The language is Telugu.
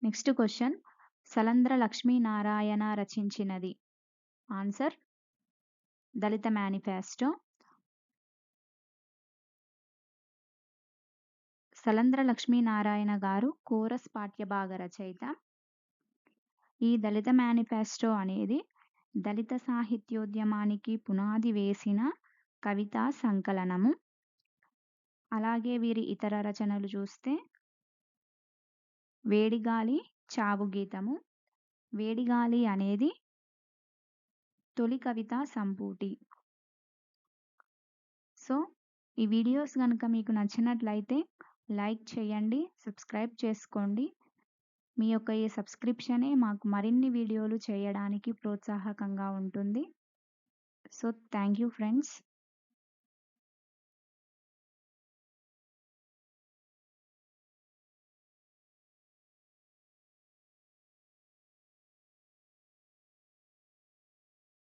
నెక్స్ట్ క్వెషన్ సలంధ్ర లక్ష్మీనారాయణ రచించినది. Answer Dalit manifesto. సలంధ్ర లక్ష్మీనారాయణ గారు కోరస్ పాఠ్యభాగ రచయిత. ఈ దళిత మేనిఫెస్టో అనేది దళిత సాహిత్యోద్యమానికి పునాది వేసిన కవితా సంకలనము. అలాగే వీరి ఇతర రచనలు చూస్తే వేడిగాలి, చావు గీతము. వేడిగాలి అనేది తొలి కవితా సంపుటి. సో, ఈ వీడియోస్ గనుక మీకు నచ్చినట్లయితే లైక్ చేయండి, సబ్స్క్రైబ్ చేసుకోండి. మీ యొక్క ఈ సబ్స్క్రిప్షనే మాకు మరిన్ని వీడియోలు చేయడానికి ప్రోత్సాహకంగా ఉంటుంది. So, thank you friends.